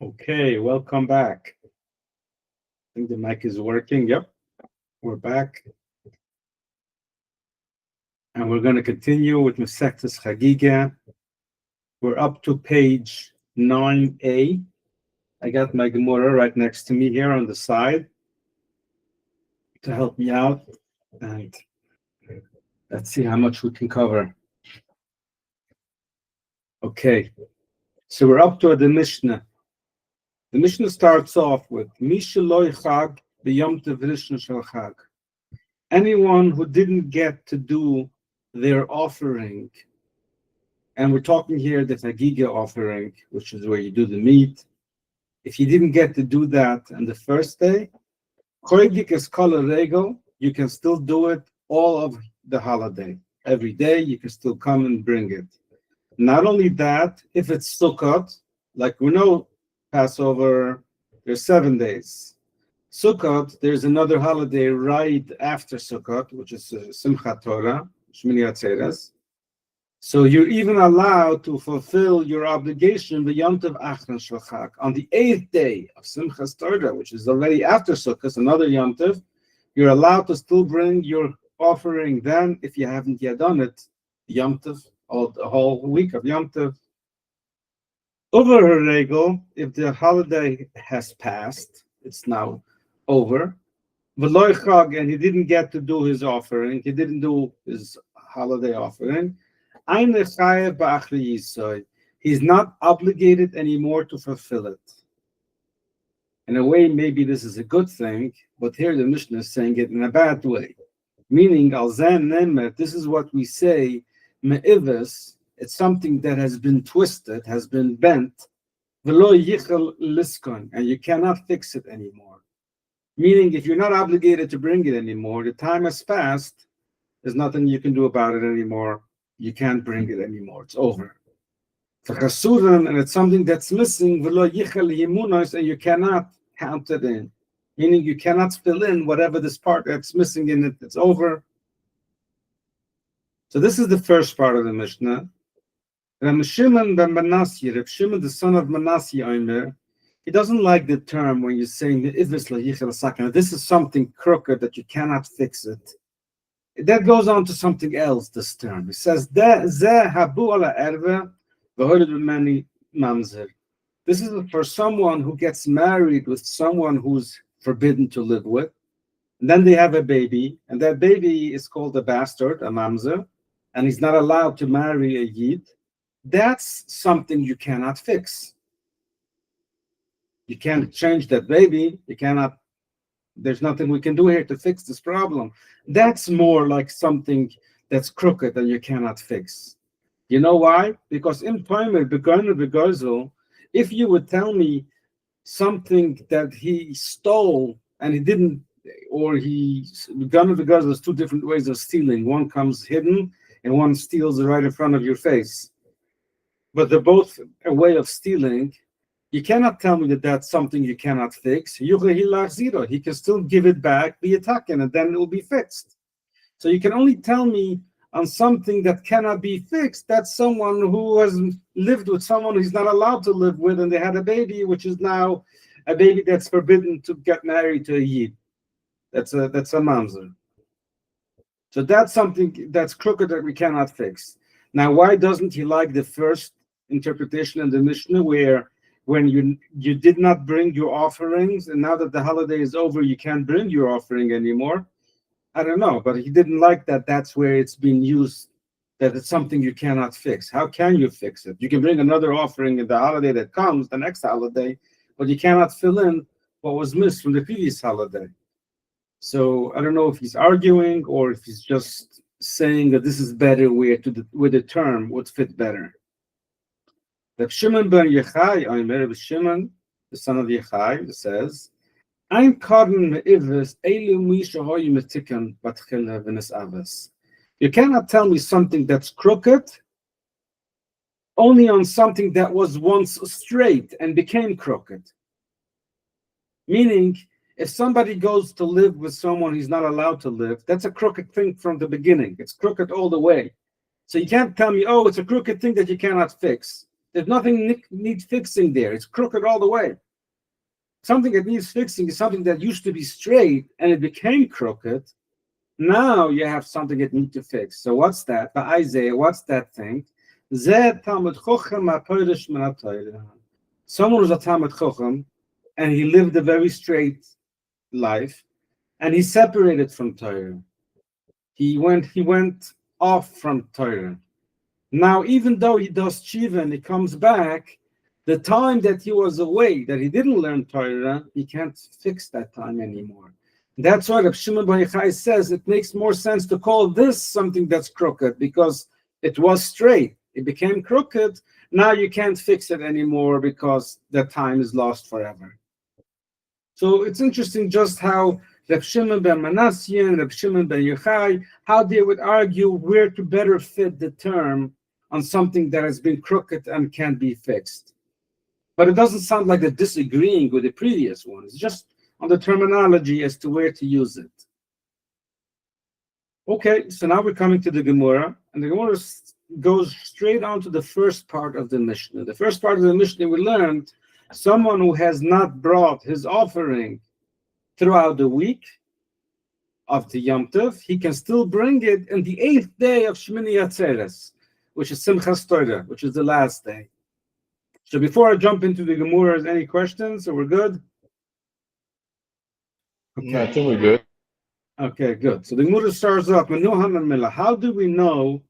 Okay, welcome back. I think the mic is working. Yep, we're back. And we're going to continue with Masechtas Chagigah. We're up to page 9a. I got my Gemara right next to me here on the side to help me out. And let's see how much we can cover. Okay, so we're up to the Mishnah. The Mishnah starts off with Mishaloi Chag b'Yom Tov Rishon Shel Chag. Anyone who didn't get to do their offering, and we're talking here the Chagigah offering, which is where you do the meat. If you didn't get to do that on the first day, Choigik is kol regel, you can still do it all of the holiday. Every day you can still come and bring it. Not only that, if it's Sukkot, like we know Passover, there's 7 days. Sukkot, there's another holiday right after Sukkot, which is Simchat Torah, Shmini Atzeres. So you're even allowed to fulfill your obligation the Yom Tov Achron Shel Chag. On the 8th day of Simchat Torah, which is already after Sukkot, another Yom Tov, you're allowed to still bring your offering then, if you haven't yet done it, Yom Tov, or the whole week of Yom Tov. Over her regel, if the holiday has passed, it's now over. V'lo chag, and he didn't get to do his offering, he didn't do his holiday offering. He's not obligated anymore to fulfill it. In a way, maybe this is a good thing, but here the Mishnah is saying it in a bad way. Meaning, this is what we say, me'ivas, it's something that has been twisted, has been bent, and you cannot fix it anymore. Meaning, if you're not obligated to bring it anymore, the time has passed, there's nothing you can do about it anymore. You can't bring it anymore. It's over. And it's something that's missing, and you cannot count it in. Meaning, you cannot fill in whatever this part that's missing in it. It's over. So this is the first part of the Mishnah. Reb Shimon ben Manasseh, Reb Shimon, the son of Manasseh, Omer, he doesn't like the term when you're saying this is something crooked that you cannot fix it. That goes on to something else, this term. It says, this is for someone who gets married with someone who's forbidden to live with. And then they have a baby, and that baby is called a bastard, a mamzer, and he's not allowed to marry a yid. That's something you cannot fix. You can't change that baby. You cannot, there's nothing we can do here to fix this problem. That's more like something that's crooked and you cannot fix. You know why? Because in Toimer, if you would tell me something that he stole and he didn't, or because there's two different ways of stealing. One comes hidden and one steals right in front of your face. But they're both a way of stealing. You cannot tell me that that's something you cannot fix. He can still give it back, be attacking, and then it will be fixed. So you can only tell me on something that cannot be fixed. That's someone who has lived with someone who's not allowed to live with, and they had a baby, which is now a baby that's forbidden to get married to a yid. That's a mamzer. So that's something that's crooked that we cannot fix. Now, why doesn't he like the first interpretation in the Mishnah, where when you did not bring your offerings, and now that the holiday is over, you can't bring your offering anymore? I don't know, but he didn't like that. That's where it's been used, that it's something you cannot fix. How can you fix it? You can bring another offering in the holiday that comes, the next holiday, but you cannot fill in what was missed from the previous holiday. So I don't know if he's arguing or if he's just saying that this is better where the term would fit better. Reb Shimon ben Yochai, Reb Shimon, the son of Yochai, says, you cannot tell me something that's crooked only on something that was once straight and became crooked. Meaning, if somebody goes to live with someone he's not allowed to live, that's a crooked thing from the beginning. It's crooked all the way. So you can't tell me, oh, it's a crooked thing that you cannot fix. There's nothing needs fixing there. It's crooked all the way. Something that needs fixing is something that used to be straight and it became crooked. Now you have something that needs to fix. So what's that? By Isaiah, what's that thing? Someone was a Talmud Chochem, and he lived a very straight life, and he separated from Torah. He went off from Torah. Now, even though he does tshuva and he comes back, the time that he was away, that he didn't learn Torah, he can't fix that time anymore. That's why Reb Shimon Bar Yochai says it makes more sense to call this something that's crooked, because it was straight. It became crooked. Now you can't fix it anymore because the time is lost forever. So it's interesting just how Reb Shimon ben Manasseh and Reb Shimon ben Yochai, how they would argue where to better fit the term on something that has been crooked and can't be fixed. But it doesn't sound like they're disagreeing with the previous one. It's just on the terminology as to where to use it. Okay, so now we're coming to the Gemara, and the Gemara goes straight on to the first part of the Mishnah. The first part of the Mishnah we learned, someone who has not brought his offering throughout the week of the Yom Tov, he can still bring it in the 8th day of Shmini Atzeres, which is Simchas Torah, which is the last day. So before I jump into the Gemara, any questions? So we're good? Okay. No, I think we're good. Okay, good. So the Gemara starts off, how do we know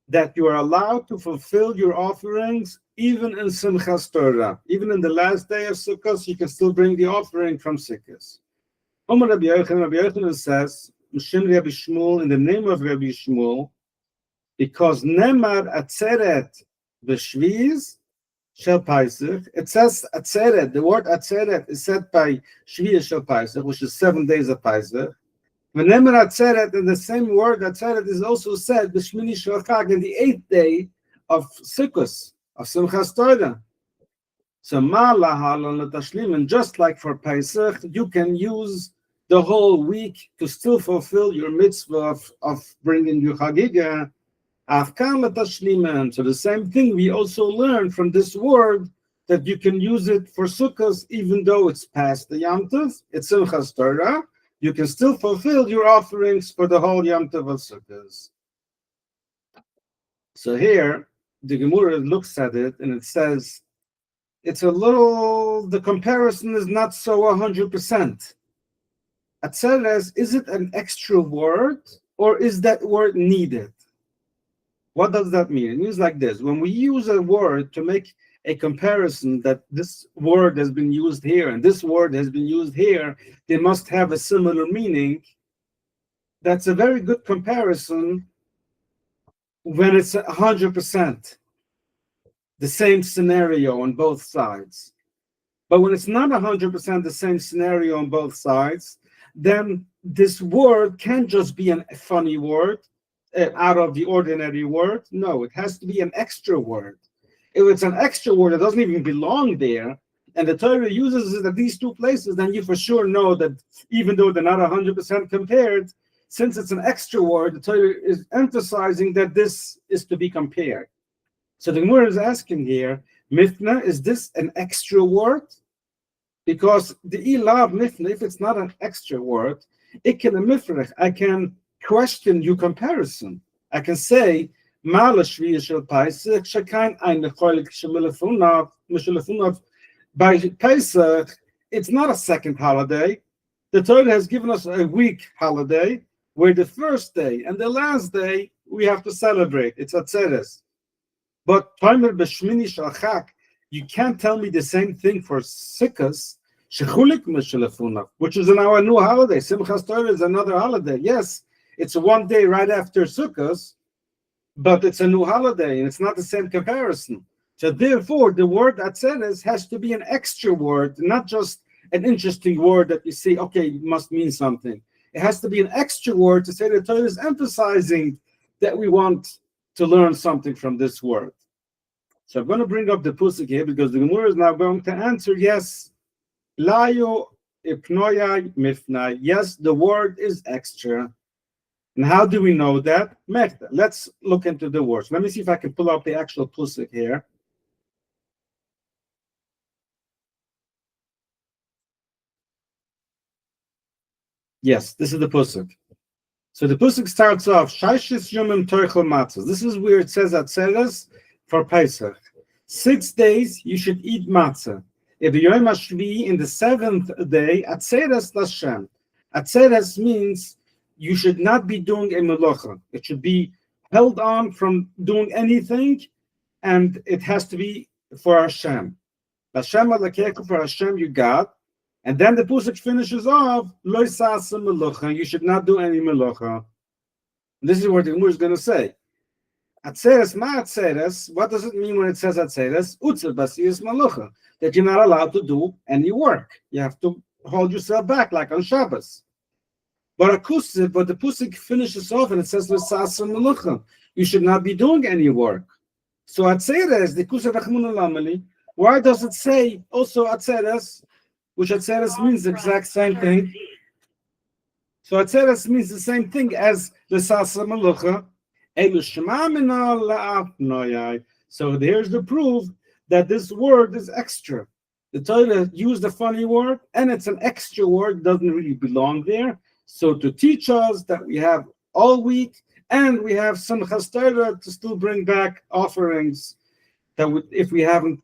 that you are allowed to fulfill your offerings even in Simchas Torah? Even in the last day of Sukkot, you can still bring the offering from Sukkot. Rabbi Yochanan says, Rabbi Shmuel, in the name of Rabbi Shmuel, because Nemar Atzeret B'Shviz Shel Paisach, it says Atzeret, the word Atzeret is said by Shviz Shel Paisach, which is 7 days of Paisach. When Nemar Atzeret, and the same word Atzeret is also said B'Shmini Shel Chag, in the 8th day of Sukkot, of Simchas Torah. So and just like for Pesach, you can use the whole week to still fulfill your mitzvah of bringing your Chagigah. So the same thing we also learn from this word, that you can use it for Sukkot even though it's past the Yom Tov, it's Simchas Torah. You can still fulfill your offerings for the whole Yom Tov of Sukkot. So here, the Gemara looks at it and it says, it's a little, the comparison is not so 100%. Atzeres, is it an extra word or is that word needed? What does that mean? It means like this. When we use a word to make a comparison that this word has been used here and this word has been used here, they must have a similar meaning. That's a very good comparison when it's 100%. The same scenario on both sides. But when it's not 100% the same scenario on both sides, then this word can't just be a funny word, out of the ordinary word. No, it has to be an extra word. If it's an extra word that doesn't even belong there, and the Torah uses it at these two places, then you for sure know that even though they're not 100% compared, since it's an extra word, the Torah is emphasizing that this is to be compared. So the Gemara is asking here, Mifna, is this an extra word? Because the ilav Mifna, if it's not an extra word, it can a mifrech. I can question your comparison. I can say, by Pesach, it's not a second holiday. The Torah has given us a week holiday, where the first day and the last day we have to celebrate. It's Atzeres. But Tomer b'Shmini Shalchak, you can't tell me the same thing for Sukkot, which is our new holiday. Simchas Torah is another holiday. Yes, it's one day right after Sukkot, but it's a new holiday and it's not the same comparison. So therefore, the word Atzeres has to be an extra word, not just an interesting word that you say, okay, it must mean something. It has to be an extra word to say that Torah is emphasizing that we want to learn something from this word. So I'm going to bring up the Pusik here because the Gemara is now going to answer, yes, Layo Ipnoyai Mifnai. Yes, the word is extra. And how do we know that? Let's look into the words. Let me see if I can pull up the actual Pusik here. Yes, this is the pasuk. So the pasuk starts off Shaishis Yomim Toichel Matzahs. This is where it says Atzeres for Pesach. 6 days you should eat matzah. If the Yom HaShvi, in the 7th day, Atzeres Lashem. Atzeres means you should not be doing a melacha. It should be held on from doing anything, and it has to be for Hashem. Hashem Alakecha, for Hashem you God. And then the pasuk finishes off, Lo sasa melacha. You should not do any melacha. This is what the Gemara is going to say. Atzeres ma atzeres. What does it mean when it says atzeres? Utzer basiyas melacha. That you're not allowed to do any work. You have to hold yourself back, like on Shabbos. But the pasuk finishes off and it says Lo sasa melacha. You should not be doing any work. So atzeres, the kusar rachmuna lamali. Why does it say also atzeres? Which Atzeres means the exact same thing. So Atzeres means the same thing as the Sasa Melucha. So here's the proof that this word is extra. The Torah used a funny word, and it's an extra word, doesn't really belong there. So to teach us that we have all week, and we have some Torah to still bring back offerings that if we haven't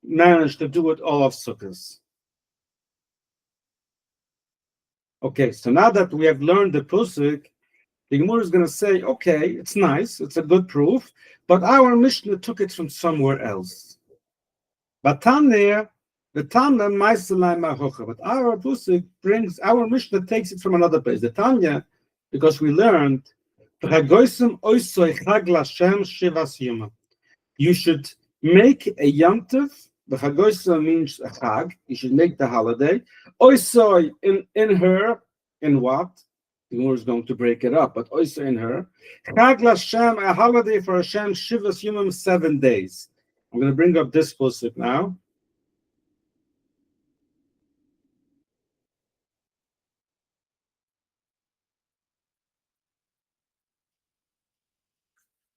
managed to do it all of Sukkot. Okay, so now that we have learned the pasuk, the Gemara is going to say, okay, it's nice, it's a good proof, but our Mishnah took it from somewhere else. But our pasuk brings, our Mishnah takes it from another place. The Tanya, because we learned, you should make a yomtiv. The Chagoisa means a chag. You should make the holiday. Oisoi in her, in what? The Gemara is going to break it up, but oisoi in her. Chag Lashem, a holiday for Hashem, Shivas Yomim, 7 days. I'm going to bring up this pasuk now.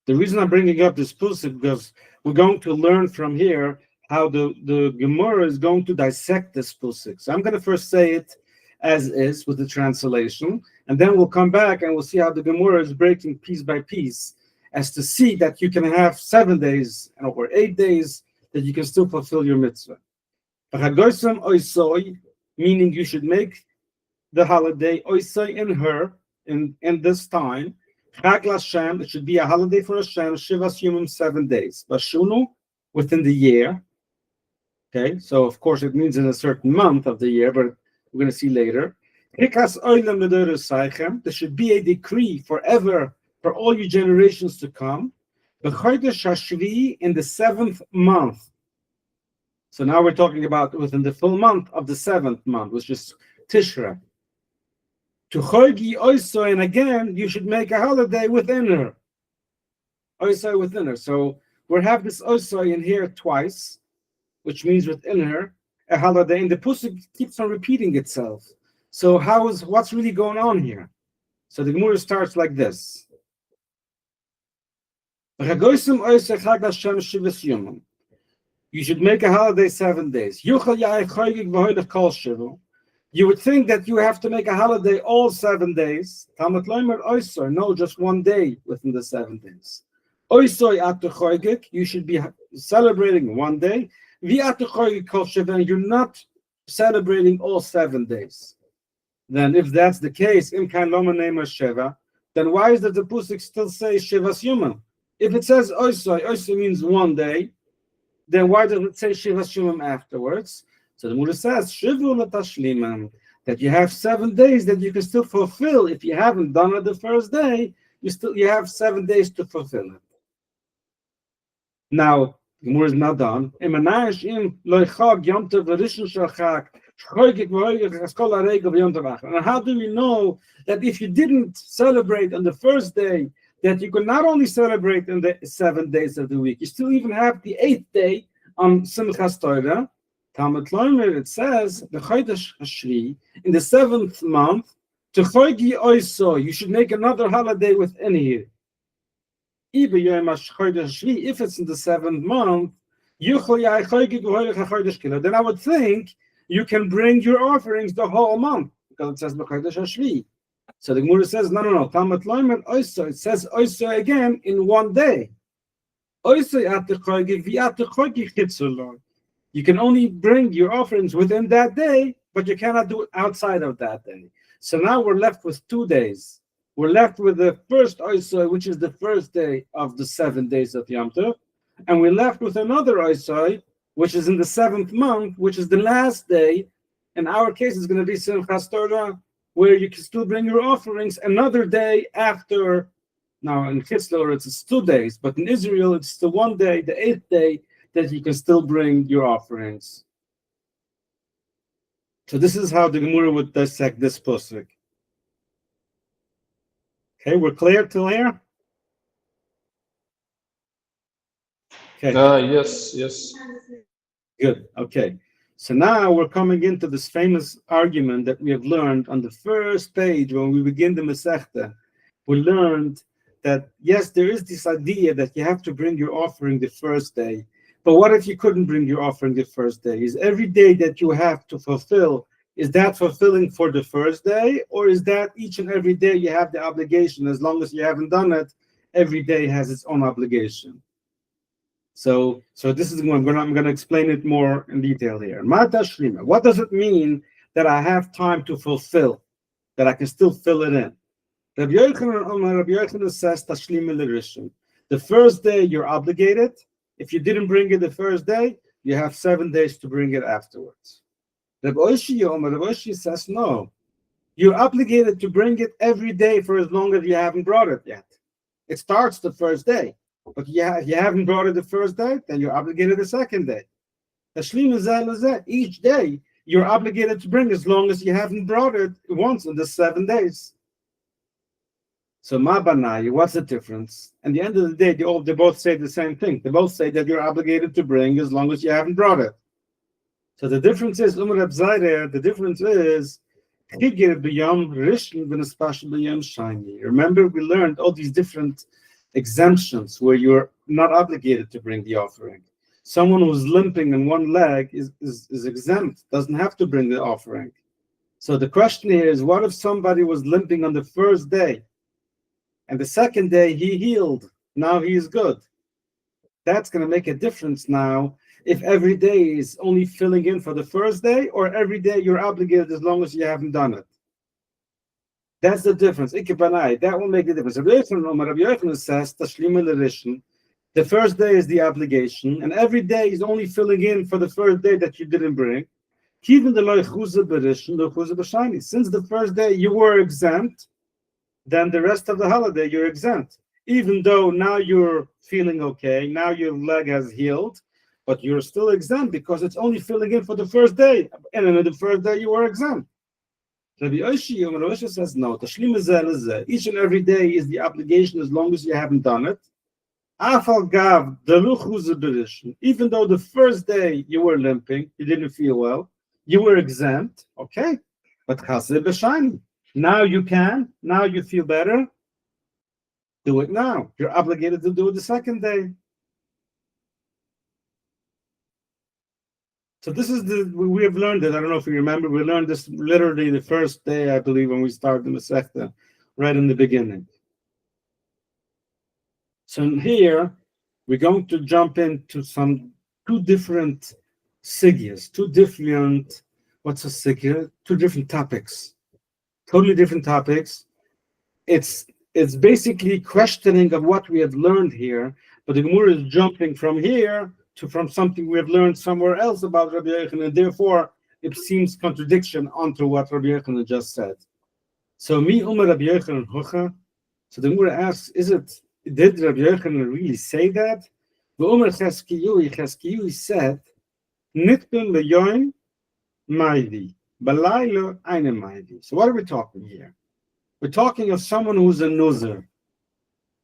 The reason I'm bringing up this pasuk because we're going to learn from here how the Gemara is going to dissect this pasuk. So I'm going to first say it as is with the translation, and then we'll come back and we'll see how the Gemara is breaking piece by piece as to see that you can have 7 days or 8 days that you can still fulfill your mitzvah. Meaning you should make the holiday oisoi in her, in this time. Chag Lashem, it should be a holiday for Hashem, Shivas Yomim, 7 days. Bashunu, within the year. Okay, so of course it means in a certain month of the year, but we're going to see later. There should be a decree forever for all your generations to come. In the 7th month. So now we're talking about within the full month of the 7th month, which is Tishra. To Chogi Oisoi, and again, you should make a holiday within her. Oisoi within her. So we have this Oisoi in here twice, which means within her, a holiday, and the pasuk keeps on repeating itself. So what's really going on here? So the Gemara starts like this. You should make a holiday 7 days. You would think that you have to make a holiday all 7 days. No, just 1 day within the 7 days. You should be celebrating 1 day. You're not celebrating all 7 days. Then if that's the case, then why is that the pasuk still say Shivas Yomim? If it says Oisoi means 1 day, then why does it say Shivas Yomim afterwards? So the Gemara says that you have 7 days that you can still fulfill. If you haven't done it the first day, you have 7 days to fulfill it. Now, the Gemara is not done. And how do we know that if you didn't celebrate on the first day, that you could not only celebrate in the 7 days of the week, you still even have the 8th day on Simchas Torah. It says the Chodesh Hashvi in the 7th month to Chogi Oiso, you should make another holiday within here. If it's in the 7th month, then I would think you can bring your offerings the whole month, because it says B'Chodesh HaShvi. So the Gemara says, no. Talmud Loimer Oisoi. It says Oisoi again in one day. Oisoi at the Chagigah, vi at the Chagigah chitzulon. You can only bring your offerings within that day, but you cannot do it outside of that day. So now we're left with 2 days. We're left with the first Oisoi, which is the first day of the 7 days of Yom Tov, and we're left with another Oisoi, which is in the 7th month, which is the last day. In our case, it's going to be Simchas Torah, where you can still bring your offerings another day after. Now in Kitzler it's 2 days, but in Israel it's the 1 day, the 8th day, that you can still bring your offerings. So this is how the Gemara would dissect this pasuk. Okay, we're clear till here? Okay. Yes. Good. Okay. So now we're coming into this famous argument that we have learned on the first page when we begin the Masechta. We learned that, yes, there is this idea that you have to bring your offering the first day. But what if you couldn't bring your offering the first day? Is every day that you have to fulfill, is that fulfilling for the first day? Or is that each and every day you have the obligation? As long as you haven't done it, every day has its own obligation. So this is I'm going to explain it more in detail here. Mata Shlima. What does it mean that I have time to fulfill, that I can still fill it in? Rabbi Yochanan says Tashlima l'rishon. The first day you're obligated. If you didn't bring it the first day, you have 7 days to bring it afterwards. Rabbi Oshi says no. You're obligated to bring it every day for as long as you haven't brought it yet. It starts the first day. But you haven't brought it the first day, then you're obligated the second day. Each day you're obligated to bring as long as you haven't brought it once in the 7 days. So Mabanayu, what's the difference? At the end of the day, they both say the same thing. They both say that you're obligated to bring as long as you haven't brought it. So the difference is, the difference is, remember we learned all these different exemptions where you're not obligated to bring the offering. Someone who's limping in one leg is exempt, doesn't have to bring the offering. So the question here is, what if somebody was limping on the first day and the second day he healed, now he is good? That's going to make a difference now if every day is only filling in for the first day, or every day you're obligated as long as you haven't done it. That's the difference. That will make the difference. Rabbi Yochanan says, the first day is the obligation, and every day is only filling in for the first day that you didn't bring. Since the first day you were exempt, then the rest of the holiday you're exempt. Even though now you're feeling okay, now your leg has healed, but you're still exempt because it's only filling in for the first day. And on the first day you were exempt. Rabbi Oshi says no. Each and every day is the obligation as long as you haven't done it. Even though the first day you were limping, you didn't feel well, you were exempt, okay? But now you can, now you feel better, do it now. You're obligated to do it the second day. So this is we have learned it. I don't know if you remember, we learned this literally the first day, I believe, when we started the Masechta, right in the beginning. So here, we're going to jump into two different sigyas, two different topics, totally different topics. It's basically questioning of what we have learned here, but the Gemara is jumping from here from something we have learned somewhere else about Rabbi Yochanan, and therefore it seems contradiction onto what Rabbi Yochanan just said. So mi Umar Rabbi Yochanan hocha. So the Gemara asks, did Rabbi Yochanan really say that? The Umar Chagigah said, Nitbin leyoim maidi, balaylo eine maidi. So what are we talking here? We're talking of someone who's a nozer.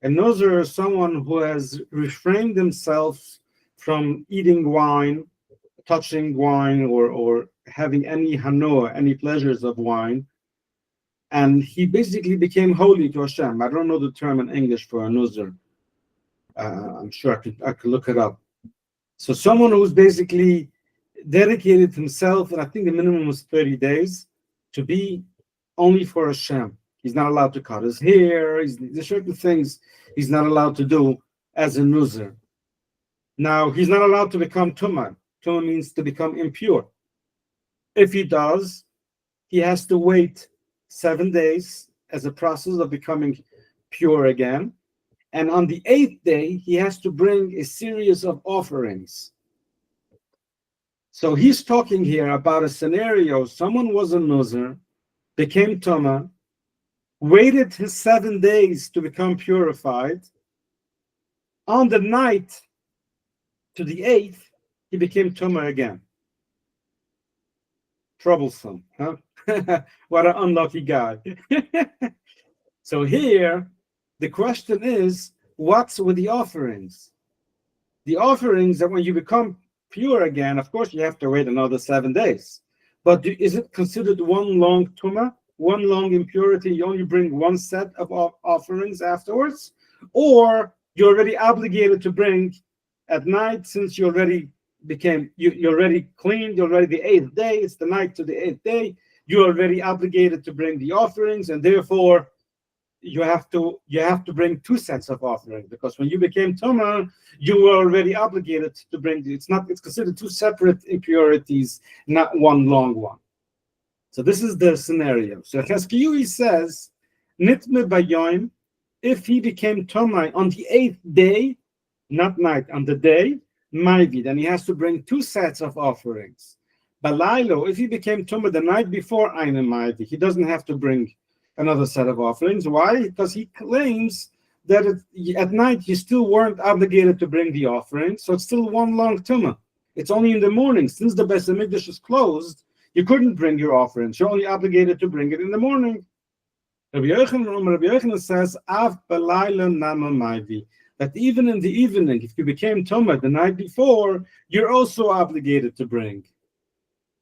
A nozer is someone who has refrained themselves from eating wine, touching wine, or having any hanoah, any pleasures of wine. And he basically became holy to Hashem. I don't know the term in English for a nozer. I'm sure I could look it up. So someone who's basically dedicated himself, and I think the minimum was 30 days, to be only for Hashem. He's not allowed to cut his hair. There's certain things he's not allowed to do as a nuzer. Now, he's not allowed to become tumah. Tumah means to become impure. If he does, he has to wait 7 days as a process of becoming pure again. And on the 8th day, he has to bring a series of offerings. So he's talking here about a scenario. Someone was a nuzer, became tumah, waited his 7 days to become purified. On the night to the 8th, he became tumah again. Troublesome, huh? What an unlucky guy. So here, the question is, what's with the offerings? The offerings that when you become pure again, of course, you have to wait another 7 days. But is it considered one long tumah, one long impurity? You only bring one set of offerings afterwards? Or you're already obligated to bring at night, since you already you're already cleaned, you're already the 8th day, it's the night to the 8th day, you're already obligated to bring the offerings, and therefore you have to bring 2 sets of offerings, because when you became tumah, you were already obligated to bring it's considered 2 separate impurities, not one long one. So this is the scenario. So Chagigah says, Nitme bayoim, if he became tumah on the 8th day, not night, on the day, maybe, then he has to bring 2 sets of offerings. Balaylo, if he became tumah the night before Aina Mayvi, he doesn't have to bring another set of offerings. Why? Because he claims that at night you still weren't obligated to bring the offerings, so it's still one long tumah. It's only in the morning. Since the Beis Hamikdash is closed, you couldn't bring your offerings. You're only obligated to bring it in the morning. Rabbi Yochanan says, Av balaylo nama mayvi, that even in the evening, if you became tumah the night before, you're also obligated to bring.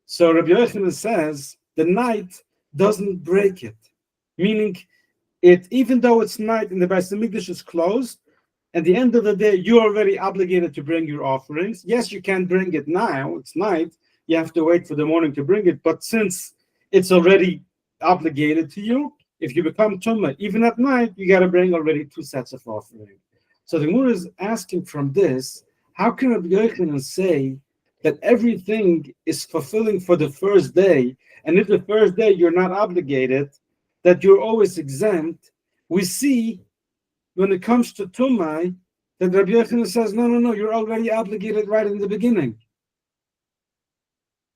So Rabbi Yochanan says the night doesn't break it, meaning even though it's night and the Beis Hamikdash is closed, at the end of the day, you're already obligated to bring your offerings. Yes, you can bring it now. It's night. You have to wait for the morning to bring it. But since it's already obligated to you, if you become tumah, even at night, you got to bring already 2 sets of offerings. So the Gemara is asking from this, how can Rabbi Yochanan say that everything is fulfilling for the first day, and if the first day you're not obligated, that you're always exempt? We see when it comes to Tumai that Rabbi Yochanan says, no, you're already obligated right in the beginning.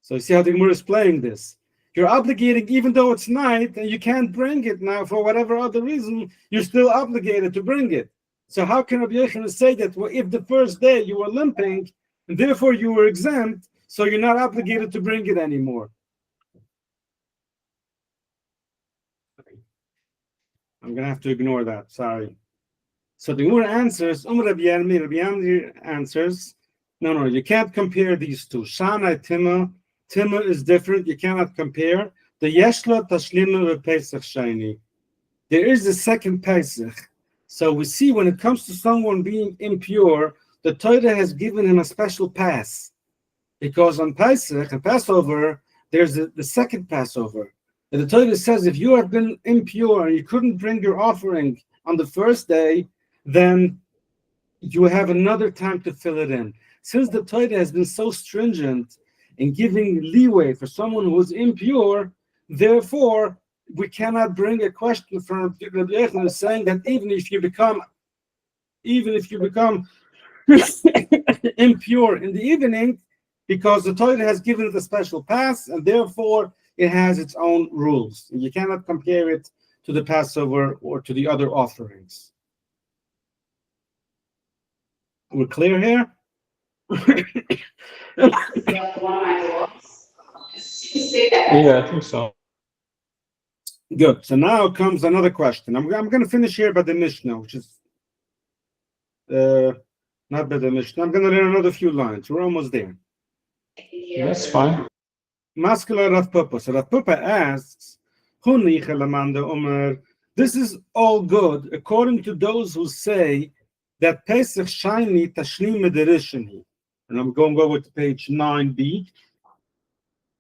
So you see how the Gemara is playing this. You're obligating, even though it's night and you can't bring it now for whatever other reason, you're still obligated to bring it. So how can Rabbi Yochanan say that, well, if the first day you were limping and therefore you were exempt, so you're not obligated to bring it anymore? I'm going to have to ignore that, sorry. So the Gemara answers, Rabbi Yirmiyah answers, no, you can't compare these two. Shana Tima is different, you cannot compare. The Yeshla Tashlima Pesach Shani. There is a second Pesach. So we see when it comes to someone being impure, the Torah has given him a special pass. Because on Pesach and Passover, there's the second Passover. And the Torah says if you have been impure and you couldn't bring your offering on the first day, then you have another time to fill it in. Since the Torah has been so stringent in giving leeway for someone who is impure, therefore, we cannot bring a question from Rabbi Yochanan saying that even if you become impure in the evening, because the Torah has given it a special pass, and therefore it has its own rules. And you cannot compare it to the Passover or to the other offerings. We're clear here? Yeah, I think so. Good. So now comes another question. I'm going to finish here by the Mishnah, which is not by the Mishnah. I'm going to learn another few lines. We're almost there. That's fine. Maskela Rav Papa. So Rav Papa asks, this is all good according to those who say that Pesach Shani Tashlim Mederishini. And I'm going to go with page 9b.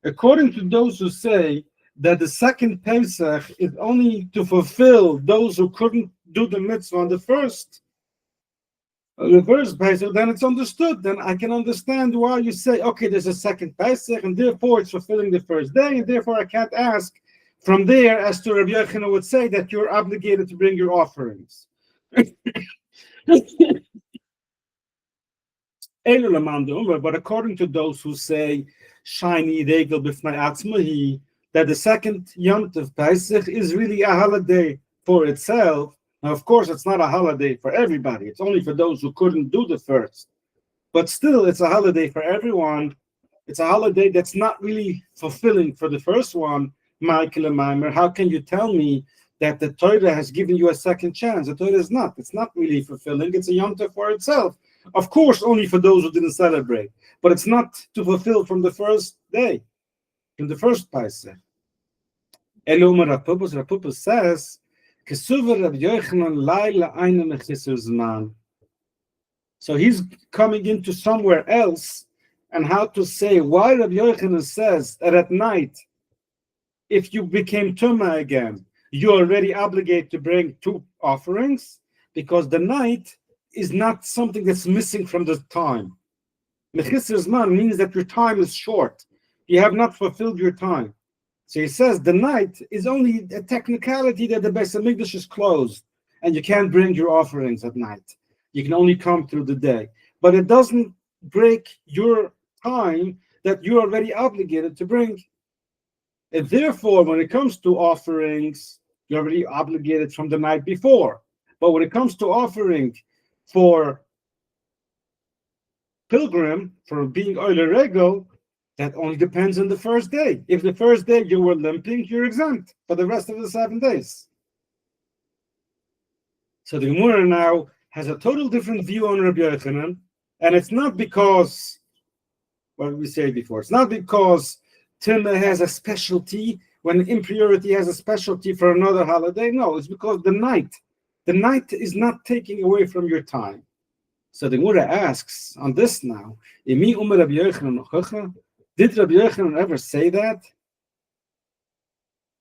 According to those who say that the second Pesach is only to fulfill those who couldn't do the mitzvah on the first Pesach, then it's understood. Then I can understand why you say, okay, there's a second Pesach, and therefore it's fulfilling the first day, and therefore I can't ask from there as to Rabbi Yochanan would say that you're obligated to bring your offerings. But according to those who say shiny regel b'fnai atzmahi, that the second Yom Tov Pesach is really a holiday for itself. Now, of course, it's not a holiday for everybody. It's only for those who couldn't do the first. But still, it's a holiday for everyone. It's a holiday that's not really fulfilling for the first one. Michael and Maimer, how can you tell me that the Torah has given you a second chance? The Torah is not. It's not really fulfilling. It's a Yom Tov for itself. Of course, only for those who didn't celebrate. But it's not to fulfill from the first day, from the first Pesach. Elomar Rapupus says, so he's coming into somewhere else, and how to say why Rabbi Yochanan says that at night, if you became Tumah again, you're already obligated to bring two offerings, because the night is not something that's missing from the time. Mechisr Zman means that your time is short. You have not fulfilled your time. So he says the night is only a technicality that the Beis Hamikdash is closed and you can't bring your offerings at night. You can only come through the day. But it doesn't break your time that you're already obligated to bring. And therefore, when it comes to offerings, you're already obligated from the night before. But when it comes to offering for pilgrim, for being Oile Regel, that only depends on the first day. If the first day you were limping, you're exempt for the rest of the 7 days. So the Gemara now has a total different view on Rabbi Yochanan, and it's not because, what did we say before? It's not because Tumah has a specialty when impurity has a specialty for another holiday. No, it's because the night is not taking away from your time. So the Gemara asks on this now, Imi Umar Rabbi Yochanan, did Rabbi Yochanan ever say that?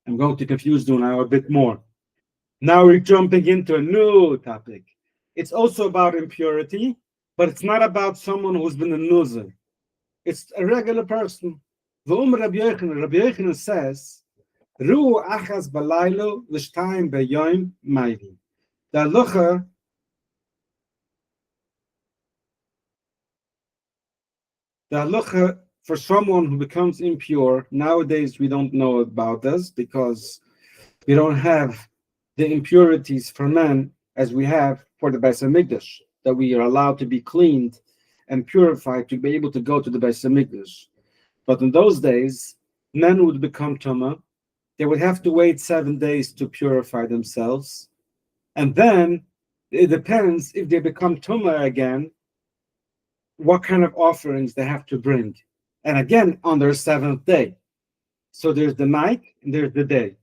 I'm going to confuse you now a bit more. Now we're jumping into a new topic. It's also about impurity, but it's not about someone who's been a nuzzer. It's a regular person. Rabbi Yochanan says, Ru achas balaylo v'shtayim beyoim mayvi. The halacha for someone who becomes impure, nowadays we don't know about this because we don't have the impurities for men as we have for the Beis Hamikdash, that we are allowed to be cleaned and purified to be able to go to the Beis Hamikdash. But in those days, men would become Tumah. They would have to wait 7 days to purify themselves. And then it depends if they become Tumah again, what kind of offerings they have to bring. And again, on their 7th day. So there's the night and there's the day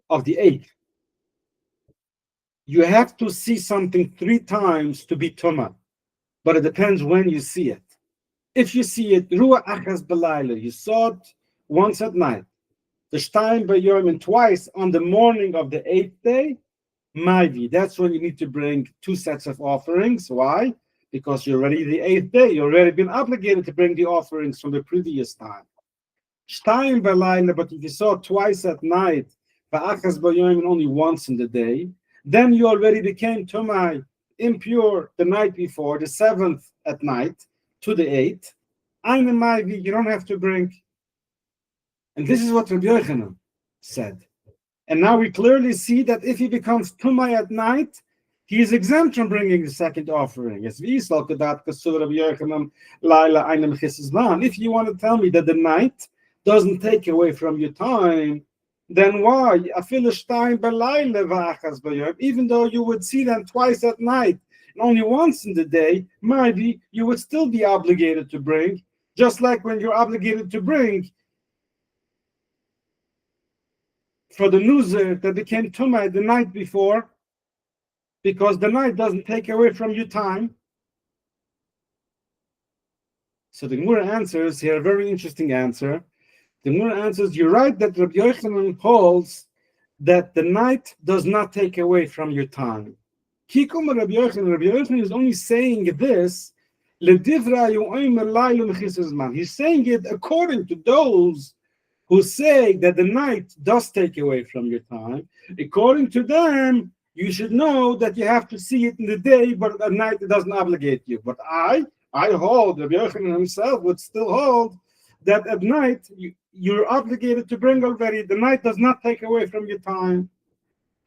of the 8th. You have to see something 3 times to be Tumah, but it depends when you see it. If you see it, Ruach Achas Belayla, you saw it once at night, the Shtayim B'Yom, and twice on the morning of the 8th day, Maivi, that's when you need to bring 2 sets of offerings. Why? Because you're already the 8th day. You've already been obligated to bring the offerings from the previous time. Shtayim B'Layla, but if you saw it twice at night, V'Achas B'Yom, and only once in the day, then you already became Tumah, impure the night before, the 7th at night to the 8th. Eine Maivi, you don't have to bring. And this is what Rabbi Yochanan said. And now we clearly see that if he becomes Tumah at night, he is exempt from bringing the second offering. If you want to tell me that the night doesn't take away from your time, then why? Even though you would see them twice at night and only once in the day, maybe you would still be obligated to bring, just like when you're obligated to bring for the Nuzer that became Tumah the night before, because the night doesn't take away from your time. So the Gemara answers here a very interesting answer. The Gemara answers, you're right that Rabbi Yochanan holds that the night does not take away from your time. Kikum Rabbi Yochanan is only saying this. He's saying it according to those who say that the night does take away from your time. According to them, you should know that you have to see it in the day, but at night it doesn't obligate you. But I hold, Rabbi Yochanan himself would still hold that at night you're obligated to bring already. The night does not take away from your time.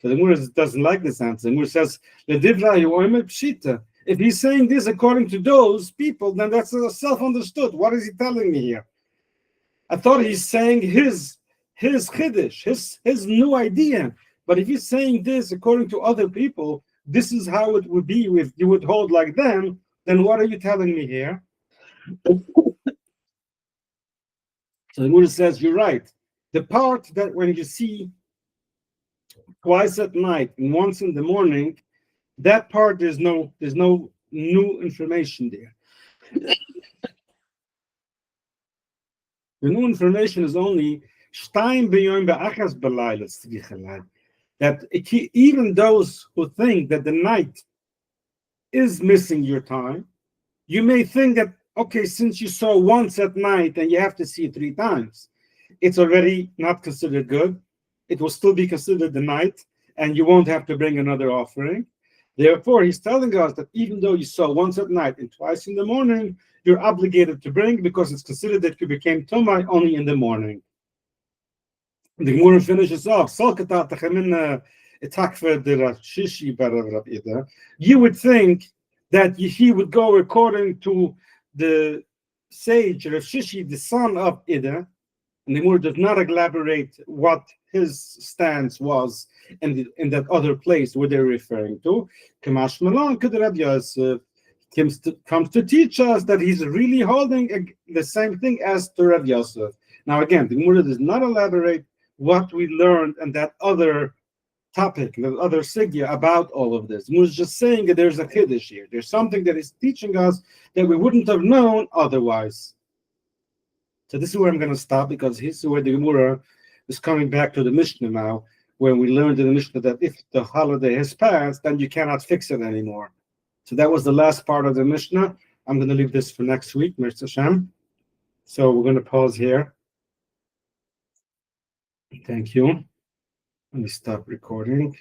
So the Gemara doesn't like this answer. The Gemara says, if he's saying this according to those people, then that's self-understood. What is he telling me here? I thought he's saying his chiddush, his new idea. But if he's saying this according to other people, this is how it would be if you would hold like them, then what are you telling me here? So the Gemara says, you're right. The part that when you see twice at night and once in the morning, that part there's no new information there. The new information is only that even those who think that the night is missing your time, you may think that, okay, since you saw once at night and you have to see it 3 times, it's already not considered good. It will still be considered the night, and you won't have to bring another offering. Therefore, he's telling us that even though you saw once at night and twice in the morning, you're obligated to bring because it's considered that you became Tomai only in the morning. The Gemara finishes off. You would think that he would go according to the sage Rav Shishi, the son of Ida, and the Gemara does not elaborate what his stance was in that other place where they're referring to. Kamash Malon Rabbi Yosef comes to teach us that he's really holding the same thing as to Rabbi Yosef. Now again, the Gemara does not elaborate what we learned and that other topic, the other sigya about all of this. Gemara is just saying that there's a chiddush here. There's something that is teaching us that we wouldn't have known otherwise. So this is where I'm going to stop, because this is where the Gemara is coming back to the Mishnah now, when we learned in the Mishnah that if the holiday has passed, then you cannot fix it anymore. So that was the last part of the Mishnah. I'm going to leave this for next week, Mr. Hashem. So we're going to pause here. Thank you. Let me stop recording.